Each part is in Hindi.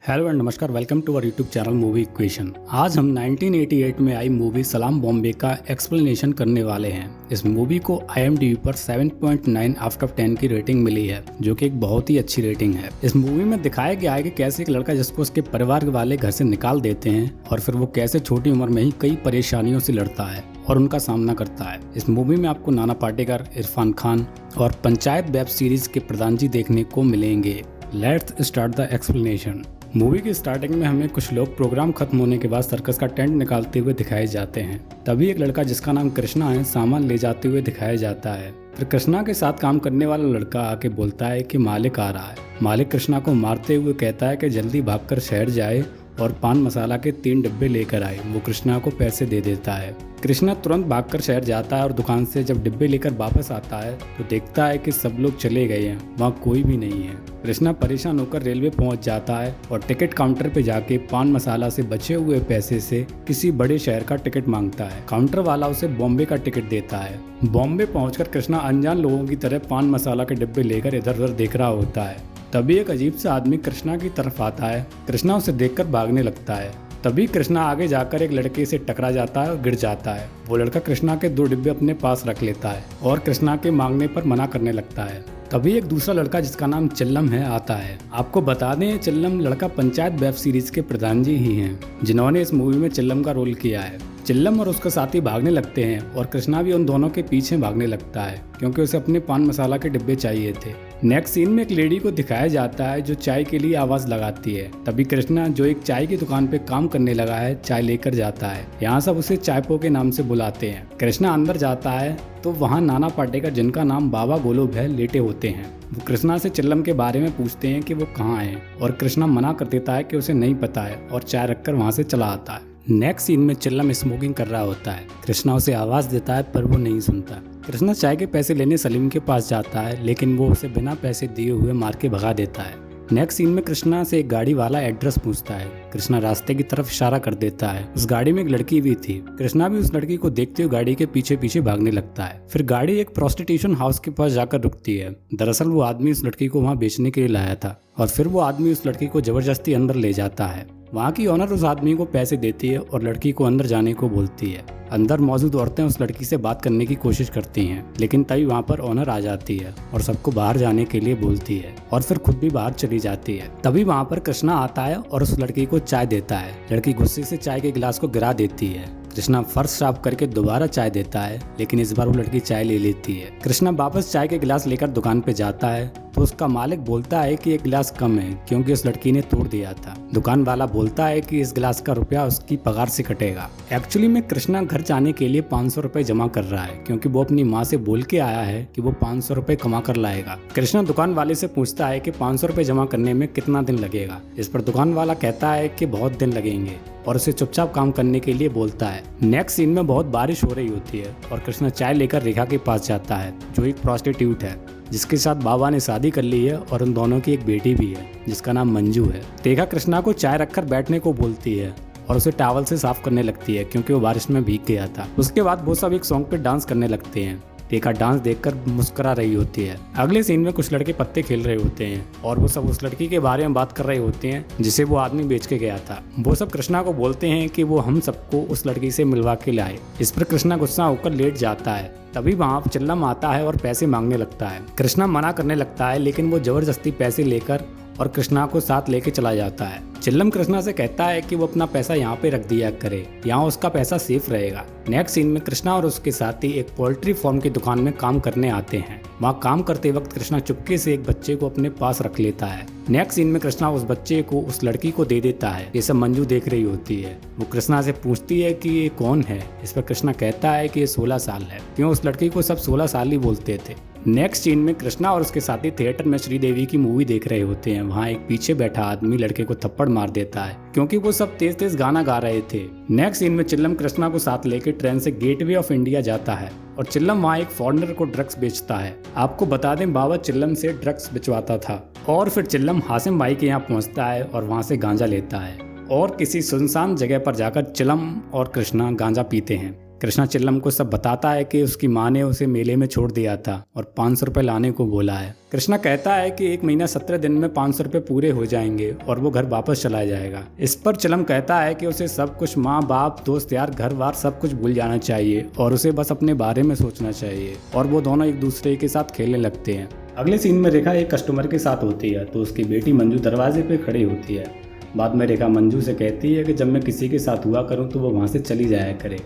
हेलो एंड नमस्कार, welcome to our YouTube channel movie equation. आज हम 1988 में आई मूवी सलाम बॉम्बे का एक्सप्लेनेशन करने वाले हैं। इस मूवी को IMDb पर 7.9 आउट ऑफ 10 की रेटिंग मिली है, जो कि एक बहुत ही अच्छी रेटिंग है। इस मूवी में दिखाया गया है कि कैसे एक लड़का जिसको उसके परिवार वाले घर से निकाल देते हैं और फिर वो कैसे छोटी उम्र में ही कई परेशानियों से लड़ता है और उनका सामना करता है। इस मूवी में आपको नाना पाटेकर, इरफान खान और पंचायत वेब सीरीज के प्रधान जी देखने को मिलेंगे। Let's start the explanation. Movie की स्टार्टिंग में हमें कुछ लोग प्रोग्राम खत्म होने के बाद सर्कस का टेंट निकालते हुए दिखाए जाते हैं। तभी एक लड़का जिसका नाम कृष्णा है सामान ले जाते हुए दिखाया जाता है। फिर कृष्णा के साथ काम करने वाला लड़का आके बोलता है कि मालिक आ रहा है। मालिक कृष्णा को मारते हुए कहता है कि जल्दी भागकर शहर जाए और पान मसाला के 3 डिब्बे लेकर आए। वो कृष्णा को पैसे दे देता है। कृष्णा तुरंत भागकर शहर जाता है और दुकान से जब डिब्बे लेकर वापस आता है तो देखता है कि सब लोग चले गए हैं, वहाँ कोई भी नहीं है। कृष्णा परेशान होकर रेलवे पहुंच जाता है और टिकट काउंटर पे जाके पान मसाला से बचे हुए पैसे से किसी बड़े शहर का टिकट मांगता है। काउंटर वाला उसे बॉम्बे का टिकट देता है। बॉम्बे पहुंचकर कृष्णा अनजान लोगों की तरह पान मसाला के डिब्बे लेकर इधर उधर देख रहा होता है। तभी एक अजीब सा आदमी कृष्णा की तरफ आता है। कृष्णा उसे देखकर भागने लगता है। तभी कृष्णा आगे जाकर एक लड़के से टकरा जाता है और गिर जाता है। वो लड़का कृष्णा के 2 डिब्बे अपने पास रख लेता है और कृष्णा के मांगने पर मना करने लगता है। तभी एक दूसरा लड़का जिसका नाम चिल्लम है आता है। आपको बता दें, चिल्लम लड़का पंचायत वेब सीरीज के प्रधान जी ही हैं, जिन्होंने इस मूवी में चिल्लम का रोल किया है। चिल्लम और उसका साथी भागने लगते हैं और कृष्णा भी उन दोनों के पीछे भागने लगता है क्योंकि उसे अपने पान मसाला के डिब्बे चाहिए थे। नेक्स्ट सीन में एक लेडी को दिखाया जाता है जो चाय के लिए आवाज लगाती है। तभी कृष्णा, जो एक चाय की दुकान पे काम करने लगा है, चाय लेकर जाता है। यहाँ सब उसे चायपो के नाम से बुलाते हैं। कृष्णा अंदर जाता है तो वहाँ नाना पाटेकर, जिनका नाम बाबा गोलोब है, लेटे होते हैं। वो कृष्णा से चिल्लम के बारे में पूछते हैं कि वो कहाँ है और कृष्णा मना कर देता है कि उसे नहीं पता है और चाय रखकर वहाँ से चला आता है। नेक्स्ट सीन में चिल्लम स्मोकिंग कर रहा होता है। कृष्णा उसे आवाज देता है पर वो नहीं सुनता। कृष्णा चाय के पैसे लेने सलीम के पास जाता है, लेकिन वो उसे बिना पैसे दिए हुए मार के भगा देता है। नेक्स्ट सीन में कृष्णा से एक गाड़ी वाला एड्रेस पूछता है। कृष्णा रास्ते की तरफ इशारा कर देता है। उस गाड़ी में एक लड़की भी थी। कृष्णा भी उस लड़की को देखते हुए गाड़ी के पीछे पीछे भागने लगता है। फिर गाड़ी एक प्रोस्टिट्यूशन हाउस के पास जाकर रुकती है। दरअसल वो आदमी उस लड़की को वहाँ बेचने के लिए लाया था और फिर वो आदमी उस लड़की को जबरदस्ती अंदर ले जाता है। वहाँ की ओनर उस आदमी को पैसे देती है और लड़की को अंदर जाने को बोलती है। अंदर मौजूद औरतें उस लड़की से बात करने की कोशिश करती हैं, लेकिन तभी वहाँ पर ओनर आ जाती है और सबको बाहर जाने के लिए बोलती है और फिर खुद भी बाहर चली जाती है। तभी वहाँ पर कृष्णा आता है और उस लड़की को चाय देता है। लड़की गुस्से से चाय के गिलास को गिरा देती है। कृष्णा फर्श साफ करके दोबारा चाय देता है, लेकिन इस बार वो लड़की चाय ले लेती है। कृष्णा वापस चाय के गिलास लेकर दुकान पे जाता है तो उसका मालिक बोलता है कि एक गिलास कम है क्योंकि उस लड़की ने तोड़ दिया था। दुकान वाला बोलता है कि इस गिलास का रुपया उसकी पगार से कटेगा। एक्चुअली में कृष्णा घर जाने के लिए 500 रुपए जमा कर रहा है क्योंकि वो अपनी माँ से बोल के आया है कि वो 500 रुपए कमा कर लाएगा। कृष्णा दुकान वाले से पूछता है कि 500 रुपए जमा करने में कितना दिन लगेगा। इस पर दुकान वाला कहता है कि बहुत दिन लगेंगे और उसे चुपचाप काम करने के लिए बोलता है। नेक्स्ट सीन में बहुत बारिश हो रही होती है और कृष्णा चाय लेकर रेखा के पास जाता है, जो एक प्रोस्टिट्यूट है जिसके साथ बाबा ने शादी कर ली है और उन दोनों की एक बेटी भी है जिसका नाम मंजू है। रेखा कृष्णा को चाय रखकर बैठने को बोलती है और उसे टॉवल से साफ करने लगती है क्योंकि वो बारिश में भीग गया था। उसके बाद वो सब एक सॉन्ग पे डांस करने लगते हैं। रेखा डांस देखकर मुस्कुरा रही होती है। अगले सीन में कुछ लड़के पत्ते खेल रहे होते हैं और वो सब उस लड़की के बारे में बात कर रहे होते हैं जिसे वो आदमी बेच के गया था। वो सब कृष्णा को बोलते हैं कि वो हम सबको उस लड़की से मिलवा के लाए। इस पर कृष्णा गुस्सा होकर लेट जाता है। तभी वहाँ चिल्लम आता है और पैसे मांगने लगता है। कृष्णा मना करने लगता है, लेकिन वो जबरदस्ती पैसे लेकर और कृष्णा को साथ लेके चला जाता है। चिल्लम कृष्णा से कहता है कि वो अपना पैसा यहाँ पे रख दिया करे, यहाँ उसका पैसा सेफ रहेगा। नेक्स्ट सीन में कृष्णा और उसके साथी एक पोल्ट्री फार्म की दुकान में काम करने आते हैं। वहाँ काम करते वक्त कृष्णा चुपके से एक बच्चे को अपने पास रख लेता है। नेक्स्ट सीन में कृष्णा उस बच्चे को उस लड़की को दे देता है। ये सब मंजू देख रही होती है। वो कृष्णा से पूछती है कि ये कौन है। इस पर कृष्णा कहता है कि ये 16 साल है, क्यों उस लड़की को सब 16 साल ही बोलते थे। नेक्स्ट सीन में कृष्णा और उसके साथी थिएटर में श्रीदेवी की मूवी देख रहे होते हैं। वहाँ एक पीछे बैठा आदमी लड़के को थप्पड़ मार देता है क्योंकि वो सब तेज तेज गाना गा रहे थे। नेक्स्ट सीन में चिल्लम कृष्णा को साथ लेकर ट्रेन से गेटवे ऑफ इंडिया जाता है और चिल्लम वहाँ एक फॉरेनर को ड्रग्स बेचता है। आपको बता दें, बाबा चिल्लम से ड्रग्स बिचवाता था और फिर चिल्लम हासिम भाई के यहाँ पहुँचता है और वहाँ से गांजा लेता है और किसी सुनसान जगह पर जाकर चिल्लम और कृष्णा गांजा पीते हैं। कृष्णा चिल्लम को सब बताता है कि उसकी माँ ने उसे मेले में छोड़ दिया था और 500 रुपये लाने को बोला है। कृष्णा कहता है कि 1 महीना 17 दिन में 500 रुपये पूरे हो जाएंगे और वो घर वापस चला जाएगा। इस पर चिल्लम कहता है कि उसे सब कुछ, माँ बाप, दोस्त यार, घर बार सब कुछ भूल जाना चाहिए और उसे बस अपने बारे में सोचना चाहिए। और वो दोनों एक दूसरे के साथ खेलने लगते हैं। अगले सीन में रेखा एक कस्टमर के साथ होती है तो उसकी बेटी मंजू दरवाजे पे खड़ी होती है। बाद में रेखा मंजू से कहती है कि जब मैं किसी के साथ हुआ करूं तो वो वहाँ से चली जाया करे।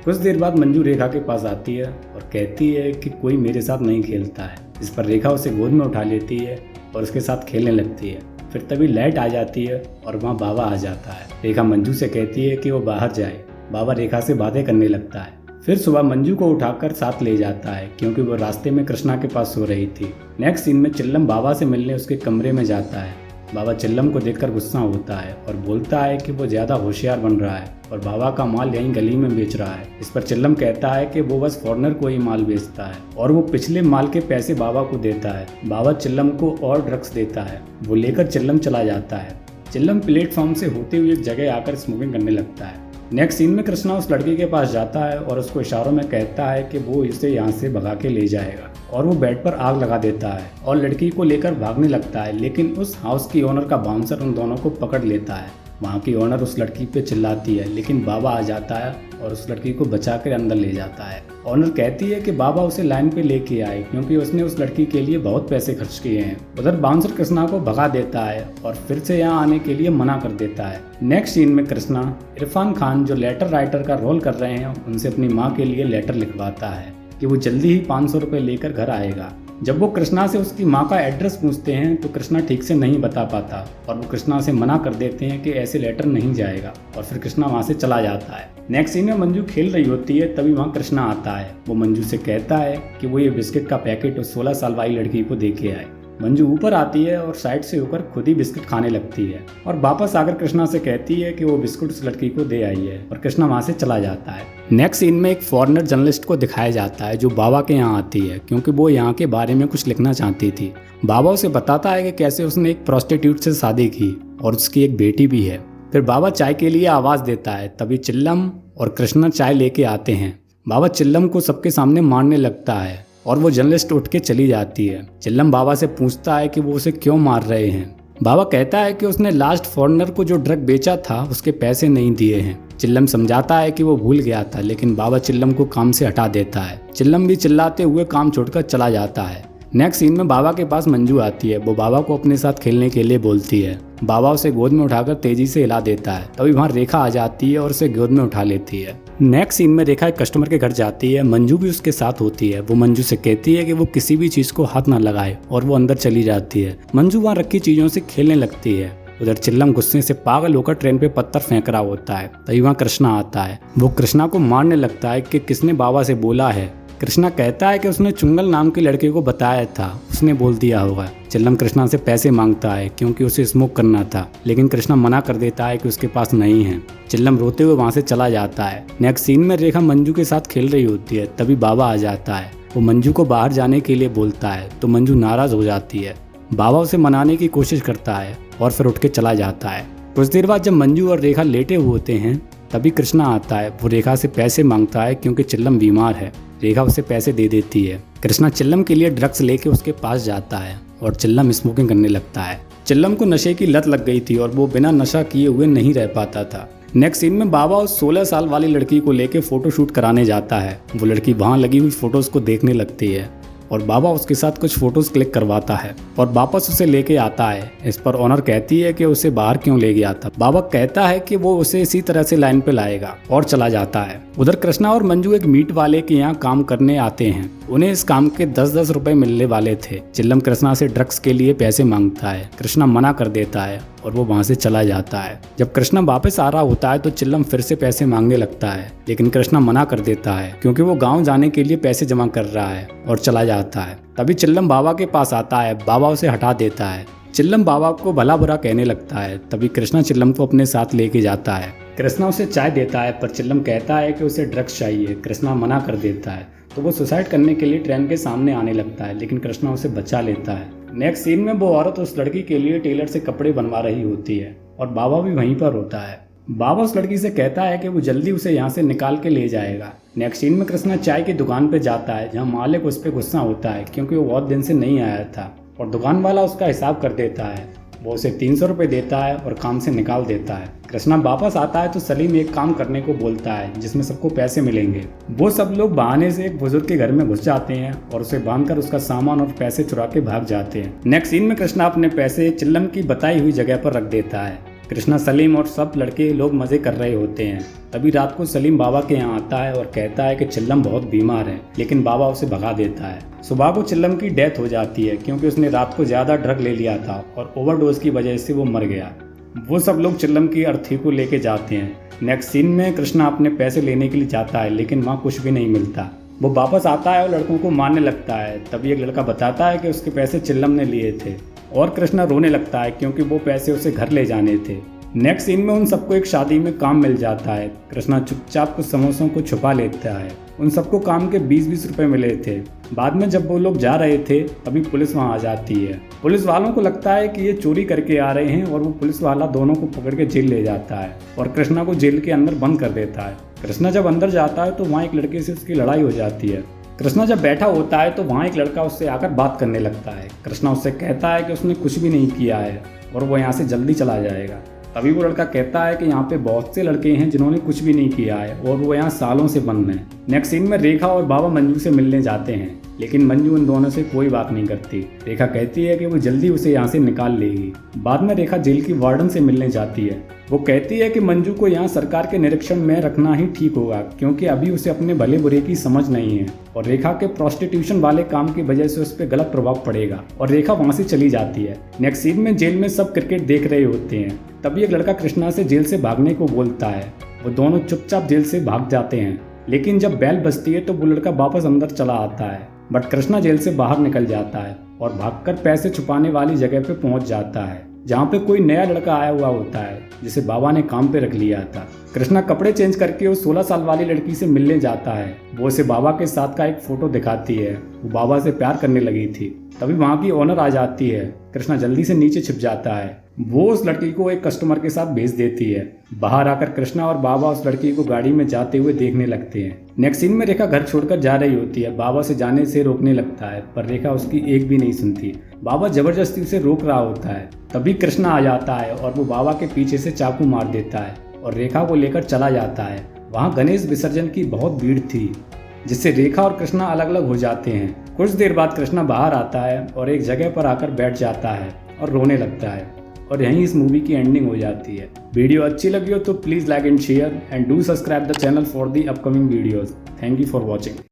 कुछ देर बाद मंजू रेखा के पास आती है और कहती है कि कोई मेरे साथ नहीं खेलता है। इस पर रेखा उसे गोद में उठा लेती है और उसके साथ खेलने लगती है। फिर तभी लाइट आ जाती है और वहाँ बाबा आ जाता है। रेखा मंजू से कहती है कि वो बाहर जाए। बाबा रेखा से बातें करने लगता है। फिर सुबह मंजू को उठाकर साथ ले जाता है क्योंकि वो रास्ते में कृष्णा के पास सो रही थी। नेक्स्ट सीन में चिल्लम बाबा से मिलने उसके कमरे में जाता है। बाबा चिल्लम को देखकर गुस्सा होता है और बोलता है कि वो ज़्यादा होशियार बन रहा है और बाबा का माल यहीं गली में बेच रहा है। इस पर चिल्लम कहता है कि वो बस फॉरेनर को ही माल बेचता है और वो पिछले माल के पैसे बाबा को देता है। बाबा चिल्लम को और ड्रग्स देता है। वो लेकर चिल्लम चला जाता है। चिल्लम प्लेटफॉर्म से होते हुए एक जगह आकर स्मोकिंग करने लगता है। नेक्स्ट सीन में कृष्णा उस लड़की के पास जाता है और उसको इशारों में कहता है कि वो इसे यहाँ से भगा के ले जाएगा और वो बेड पर आग लगा देता है और लड़की को लेकर भागने लगता है। लेकिन उस हाउस की ओनर का बाउंसर उन दोनों को पकड़ लेता है। वहाँ की ओनर उस लड़की पे चिल्लाती है लेकिन बाबा आ जाता है और उस लड़की को बचा कर अंदर ले जाता है। ओनर कहती है कि बाबा उसे लाइन पे लेके आए क्योंकि उसने उस लड़की के लिए बहुत पैसे खर्च किए हैं। उधर बाउंसर कृष्णा को भगा देता है और फिर से यहाँ आने के लिए मना कर देता है। नेक्स्ट सीन में कृष्णा इरफान खान, जो लेटर राइटर का रोल कर रहे हैं, उनसे अपनी माँ के लिए लेटर लिखवाता है कि वो जल्दी ही 500 रुपये लेकर घर आएगा। जब वो कृष्णा से उसकी माँ का एड्रेस पूछते हैं तो कृष्णा ठीक से नहीं बता पाता और वो कृष्णा से मना कर देते हैं कि ऐसे लेटर नहीं जाएगा और फिर कृष्णा वहाँ से चला जाता है। नेक्स्ट सीन में मंजू खेल रही होती है, तभी वहाँ कृष्णा आता है। वो मंजू से कहता है कि वो ये बिस्किट का पैकेट उस 16 साल वाली लड़की को दे के आए। मंजू ऊपर आती है और साइड से होकर खुद ही बिस्किट खाने लगती है और वापस आकर कृष्णा से कहती है कि वो बिस्कुट उस लड़की को दे आई है और कृष्णा वहाँ से चला जाता है। नेक्स्ट सीन में एक फॉरेनर जर्नलिस्ट को दिखाया जाता है जो बाबा के यहाँ आती है क्योंकि वो यहाँ के बारे में कुछ लिखना चाहती थी। बाबा उसे बताता है कि कैसे उसने एक प्रोस्टिट्यूट से शादी की और उसकी एक बेटी भी है। फिर बाबा चाय के लिए आवाज़ देता है। तभी चिल्लम और कृष्णा चाय लेके आते हैं। बाबा चिल्लम को सबके सामने मारने लगता है और वो जर्नलिस्ट उठ के चली जाती है। चिल्लम बाबा से पूछता है कि वो उसे क्यों मार रहे हैं। बाबा कहता है कि उसने लास्ट फॉरेनर को जो ड्रग बेचा था उसके पैसे नहीं दिए हैं। चिल्लम समझाता है कि वो भूल गया था लेकिन बाबा चिल्लम को काम से हटा देता है। चिल्लम भी चिल्लाते हुए काम छोड़कर चला जाता है। नेक्स्ट सीन में बाबा के पास मंजू आती है। वो बाबा को अपने साथ खेलने के लिए बोलती है। बाबा उसे गोद में उठाकर तेजी से हिला देता है। तभी वहाँ रेखा आ जाती है और उसे गोद में उठा लेती है। नेक्स्ट सीन में रेखा एक कस्टमर के घर जाती है। मंजू भी उसके साथ होती है। वो मंजू से कहती है कि वो किसी भी चीज को हाथ ना लगाए और वो अंदर चली जाती है। मंजू वहाँ रखी चीजों से खेलने लगती है। उधर चिल्लम गुस्से से पागल होकर ट्रेन पे पत्थर फेंक रहा होता है। तभी वहाँ कृष्णा आता है। वो कृष्णा को मारने लगता है कि किसने बाबा से बोला है। कृष्णा कहता है कि उसने चुंगल नाम के लड़के को बताया था, उसने बोल दिया होगा। चिल्लम कृष्णा से पैसे मांगता है क्योंकि उसे स्मोक करना था लेकिन कृष्णा मना कर देता है कि उसके पास नहीं है। चिल्लम रोते हुए वहाँ से चला जाता है। नेक्स्ट सीन में रेखा मंजू के साथ खेल रही होती है। तभी बाबा आ जाता है। वो मंजू को बाहर जाने के लिए बोलता है तो मंजू नाराज हो जाती है। बाबा उसे मनाने की कोशिश करता है और फिर उठ के चला जाता है। कुछ देर बाद जब मंजू और रेखा लेटे हुए होते हैं तभी कृष्णा आता है। वो रेखा से पैसे मांगता है क्योंकि चिल्लम बीमार है। रेखा उसे पैसे दे देती है। कृष्णा चिल्लम के लिए ड्रग्स लेके उसके पास जाता है और चिल्लम स्मोकिंग करने लगता है। चिल्लम को नशे की लत लग गई थी और वो बिना नशा किए हुए नहीं रह पाता था। नेक्स्ट सीन में बाबा उस 16 साल वाली लड़की को लेके फोटो शूट कराने जाता है। वो लड़की वहाँ लगी हुई फोटोज को देखने लगती है और बाबा उसके साथ कुछ फोटोज क्लिक करवाता है और वापस उसे लेके आता है। इस पर ओनर कहती है कि उसे बाहर क्यों ले गया था। बाबा कहता है कि वो उसे इसी तरह से लाइन पे लाएगा और चला जाता है। उधर कृष्णा और मंजू एक मीट वाले के यहाँ काम करने आते हैं। उन्हें इस काम के 10-10 रुपए मिलने वाले थे। चिल्लम कृष्णा से ड्रग्स के लिए पैसे मांगता है। कृष्णा मना कर देता है और वो वहाँ से चला जाता है। जब कृष्णा वापस आ रहा होता है तो चिल्लम फिर से पैसे मांगने लगता है लेकिन कृष्णा मना कर देता है क्योंकि वो गाँव जाने के लिए पैसे जमा कर रहा है और चला जाता है। तभी चिल्लम बाबा के पास आता है। बाबा उसे हटा देता है। चिल्लम बाबा को भला बुरा कहने लगता है। तभी कृष्णा चिल्लम को अपने साथ लेके जाता है। कृष्णा उसे चाय देता है पर चिल्लम कहता है कि उसे ड्रग्स चाहिए। कृष्णा मना कर देता है तो वो सुसाइड करने के लिए ट्रेन के सामने आने लगता है लेकिन कृष्णा उसे बचा लेता है। नेक्स्ट सीन में वो औरत उस लड़की के लिए टेलर से कपड़े बनवा रही होती है और बाबा भी वहीं पर होता है। बाबा उस लड़की से कहता है कि वो जल्दी उसे यहाँ से निकाल के ले जाएगा। नेक्स्ट सीन में कृष्णा चाय की दुकान पे जाता है, जहाँ मालिक उस पर गुस्सा होता है क्योंकि वो बहुत दिन से नहीं आया था और दुकान वाला उसका हिसाब कर देता है। वो उसे 300 रुपये देता है और काम से निकाल देता है। कृष्णा वापस आता है तो सलीम एक काम करने को बोलता है जिसमें सबको पैसे मिलेंगे। वो सब लोग बहाने से एक बुजुर्ग के घर में घुस जाते हैं और उसे बांधकर उसका सामान और पैसे चुरा के भाग जाते हैं। नेक्स्ट सीन में कृष्णा अपने पैसे चिल्लम की बताई हुई जगह पर रख देता है। कृष्णा, सलीम और सब लड़के लोग मजे कर रहे होते हैं। तभी रात को सलीम बाबा के यहाँ आता है और कहता है कि चिल्लम बहुत बीमार है, लेकिन बाबा उसे भगा देता है। सुबह को चिल्लम की डेथ हो जाती है क्योंकि उसने रात को ज़्यादा ड्रग ले लिया था और ओवरडोज की वजह से वो मर गया। वो सब लोग चिल्लम की अर्थी को लेके जाते हैं। नेक्स्ट सीन में कृष्णा अपने पैसे लेने के लिए जाता है, लेकिन वहाँ कुछ भी नहीं मिलता। वो वापस आता है और लड़कों को मारने लगता है। तभी एक लड़का बताता है कि उसके पैसे चिल्लम ने लिए थे और कृष्णा रोने लगता है क्योंकि वो पैसे उसे घर ले जाने थे। नेक्स्ट सीन में उन सबको एक शादी में काम मिल जाता है। कृष्णा चुपचाप कुछ समोसों को छुपा लेता है। उन सबको काम के 20-20 रुपए मिले थे। बाद में जब वो लोग जा रहे थे तभी पुलिस वहां आ जाती है। पुलिस वालों को लगता है कि ये चोरी करके आ रहे हैं और वो पुलिस वाला दोनों को पकड़ के जेल ले जाता है और कृष्णा को जेल के अंदर बंद कर देता है। कृष्णा जब अंदर जाता है तो वहाँ एक लड़के से उसकी लड़ाई हो जाती है। कृष्णा जब बैठा होता है तो वहाँ एक लड़का उससे आकर बात करने लगता है। कृष्णा उससे कहता है कि उसने कुछ भी नहीं किया है और वो यहाँ से जल्दी चला जाएगा। तभी वो लड़का कहता है कि यहाँ पे बहुत से लड़के हैं जिन्होंने कुछ भी नहीं किया है और वो यहाँ सालों से बंद हैं। नेक्स्ट सीन में रेखा और बाबा मंजू से मिलने जाते हैं, लेकिन मंजू उन दोनों से कोई बात नहीं करती। रेखा कहती है कि वो जल्दी उसे यहाँ से निकाल लेगी। बाद में रेखा जेल की वार्डन से मिलने जाती है। वो कहती है कि मंजू को यहाँ सरकार के निरीक्षण में रखना ही ठीक होगा क्योंकि अभी उसे अपने भले बुरे की समझ नहीं है और रेखा के प्रोस्टिट्यूशन वाले काम की वजह से उस पर गलत प्रभाव पड़ेगा और रेखा वहाँ से चली जाती है। नेक्स्ट सीन में जेल में सब क्रिकेट देख रहे होते हैं। तभी एक लड़का कृष्णा से जेल से भागने को बोलता है। वो दोनों चुपचाप जेल से भाग जाते हैं, लेकिन जब बेल बजती है तो वो लड़का वापस अंदर चला आता है। बट कृष्णा जेल से बाहर निकल जाता है और भागकर पैसे छुपाने वाली जगह पे पहुंच जाता है, जहाँ पे कोई नया लड़का आया हुआ होता है जिसे बाबा ने काम पे रख लिया था। कृष्णा कपड़े चेंज करके उस 16 साल वाली लड़की से मिलने जाता है। वो उसे बाबा के साथ का एक फोटो दिखाती है। वो बाबा से प्यार करने लगी थी। तभी वहाँ की ओनर आ जाती है। कृष्णा जल्दी से नीचे छिप जाता है। वो उस लड़की को एक कस्टमर के साथ भेज देती है। बाहर आकर कृष्णा और बाबा उस लड़की को गाड़ी में जाते हुए देखने लगते हैं। नेक्स्ट सीन में रेखा घर छोड़कर जा रही होती है। बाबा से जाने से रोकने लगता है पर रेखा उसकी एक भी नहीं सुनती। बाबा जबरदस्ती उसे रोक रहा होता है। तभी कृष्णा आ जाता है और वो बाबा के पीछे से चाकू मार देता है और रेखा को लेकर चला जाता है। वहाँ गणेश विसर्जन की बहुत भीड़ थी, जिससे रेखा और कृष्णा अलग अलग हो जाते हैं। कुछ देर बाद कृष्णा बाहर आता है और एक जगह पर आकर बैठ जाता है और रोने लगता है और यहीं इस मूवी की एंडिंग हो जाती है। वीडियो अच्छी लगी हो तो please like and share and do subscribe the channel for the upcoming videos. Thank you for watching.